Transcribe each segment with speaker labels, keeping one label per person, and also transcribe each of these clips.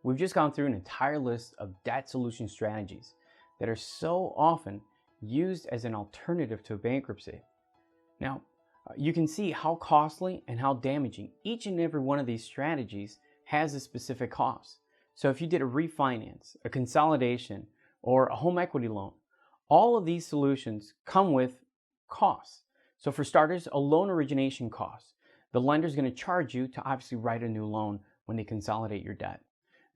Speaker 1: We've just gone through an entire list of debt solution strategies that are so often used as an alternative to bankruptcy. Now, you can see how costly and how damaging each and every one of these strategies has a specific cost. So if you did a refinance, a consolidation, or a home equity loan, all of these solutions come with costs. So for starters, a loan origination cost. The lender is going to charge you to obviously write a new loan when they consolidate your debt.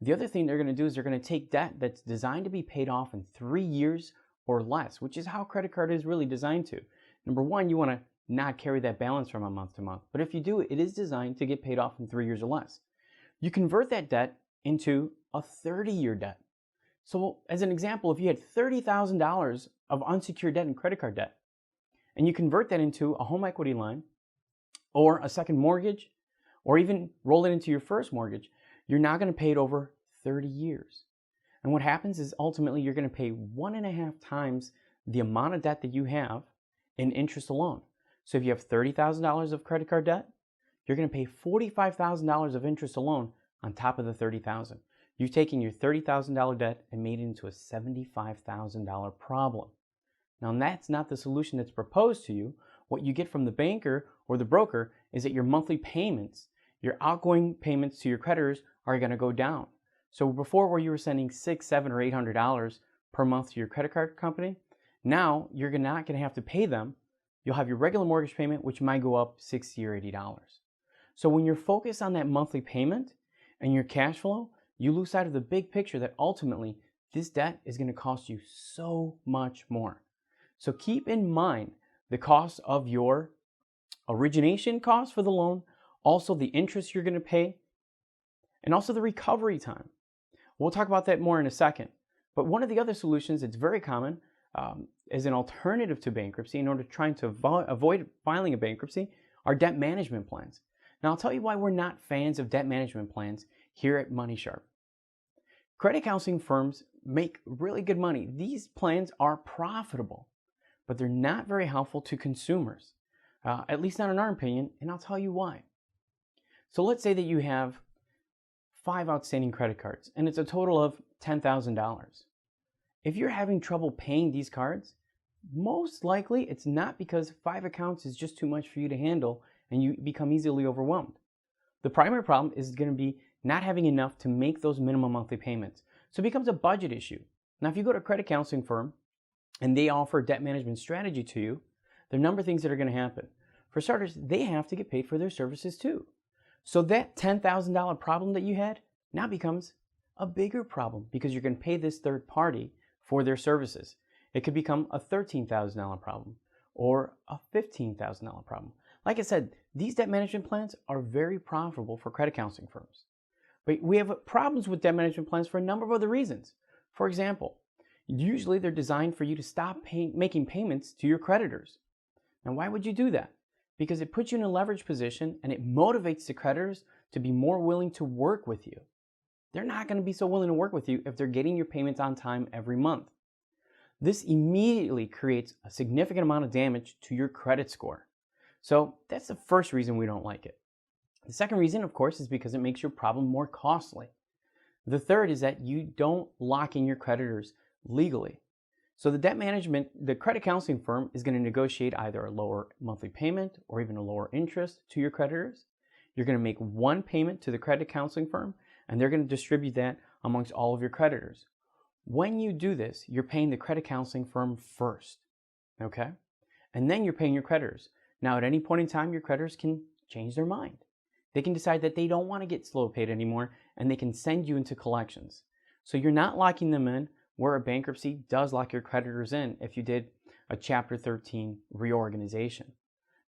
Speaker 1: The other thing they're going to do is they're going to take debt that's designed to be paid off in 3 years or less, which is how credit card is really designed to. Number one, you want to not carry that balance from a month to month. But if you do, it is designed to get paid off in 3 years or less. You convert that debt into a 30-year debt. So as an example, if you had $30,000 of unsecured debt and credit card debt, and you convert that into a home equity line or a second mortgage, or even roll it into your first mortgage, you're now going to pay it over 30 years. And what happens is ultimately you're going to pay 1.5 times the amount of debt that you have in interest alone. So if you have $30,000 of credit card debt, you're going to pay $45,000 of interest alone on top of the $30,000. You've taken your $30,000 debt and made it into a $75,000 problem. Now that's not the solution that's proposed to you. What you get from the banker or the broker is that your monthly payments, your outgoing payments to your creditors are going to go down. So before, where you were sending $600, $700, or $800 per month to your credit card company, now you're not going to have to pay them. You'll have your regular mortgage payment, which might go up $60 or $80. So when you're focused on that monthly payment and your cash flow, you lose sight of the big picture that ultimately this debt is going to cost you so much more. So keep in mind the cost of your origination cost for the loan, also the interest you're going to pay, and also the recovery time. We'll talk about that more in a second. But one of the other solutions that's very common as an alternative to bankruptcy in order to trying to avoid filing a bankruptcy are debt management plans. Now I'll tell you why we're not fans of debt management plans here at Money Sharp. Credit counseling firms make really good money. These plans are profitable, but they're not very helpful to consumers, at least not in our opinion, and I'll tell you why. So let's say that you have 5 outstanding credit cards, and it's a total of $10,000. If you're having trouble paying these cards, most likely it's not because 5 accounts is just too much for you to handle and you become easily overwhelmed. The primary problem is going to be not having enough to make those minimum monthly payments. So it becomes a budget issue. Now, if you go to a credit counseling firm and they offer a debt management strategy to you, there are a number of things that are going to happen. For starters, they have to get paid for their services too. So that $10,000 problem that you had now becomes a bigger problem because you're going to pay this third party for their services. It could become a $13,000 problem or a $15,000 problem. Like I said, these debt management plans are very profitable for credit counseling firms. But we have problems with debt management plans for a number of other reasons. For example, usually they're designed for you to stop making payments to your creditors. Now, why would you do that? Because it puts you in a leverage position and it motivates the creditors to be more willing to work with you. They're not going to be so willing to work with you if they're getting your payments on time every month. This immediately creates a significant amount of damage to your credit score. So that's the first reason we don't like it. The second reason, of course, is because it makes your problem more costly. The third is that you don't lock in your creditors legally. So the credit counseling firm is going to negotiate either a lower monthly payment or even a lower interest to your creditors. You're going to make one payment to the credit counseling firm, and they're going to distribute that amongst all of your creditors. When you do this, you're paying the credit counseling firm first, okay? And then you're paying your creditors. Now, at any point in time, your creditors can change their mind. They can decide that they don't want to get slow paid anymore, and they can send you into collections. So you're not locking them in, where a bankruptcy does lock your creditors in if you did a Chapter 13 reorganization.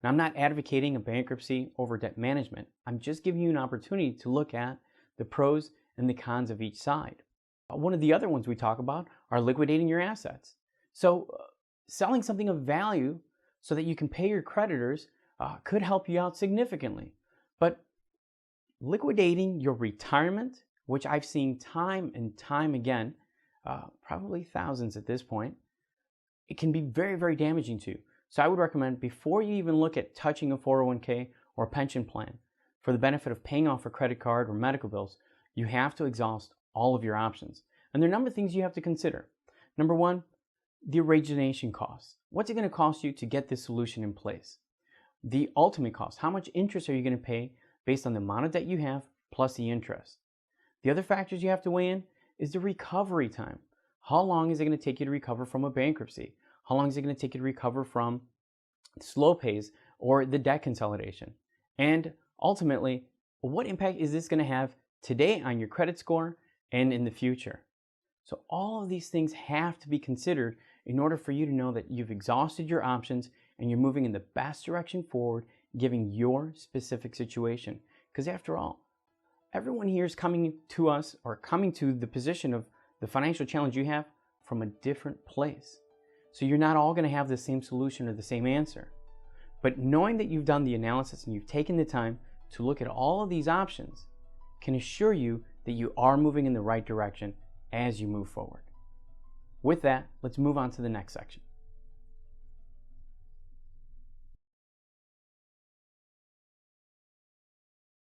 Speaker 1: Now, I'm not advocating a bankruptcy over debt management. I'm just giving you an opportunity to look at the pros and the cons of each side. One of the other ones we talk about are liquidating your assets. So selling something of value so that you can pay your creditors could help you out significantly. But liquidating your retirement, which I've seen time and time again, probably thousands at this point, it can be very, very damaging to you. So I would recommend, before you even look at touching a 401k or a pension plan for the benefit of paying off a credit card or medical bills, you have to exhaust all of your options. And there are a number of things you have to consider. Number one, the origination cost. What's it going to cost you to get this solution in place? The ultimate cost. How much interest are you going to pay based on the amount of debt you have plus the interest? The other factors you have to weigh in is the recovery time. How long is it going to take you to recover from a bankruptcy? How long is it going to take you to recover from slow pays or the debt consolidation? And ultimately, what impact is this going to have today on your credit score and in the future? So all of these things have to be considered in order for you to know that you've exhausted your options and you're moving in the best direction forward, given your specific situation. Because after all, everyone here is coming to us or coming to the position of the financial challenge you have from a different place. So you're not all going to have the same solution or the same answer. But knowing that you've done the analysis and you've taken the time to look at all of these options can assure you that you are moving in the right direction as you move forward. With that, let's move on to the next section.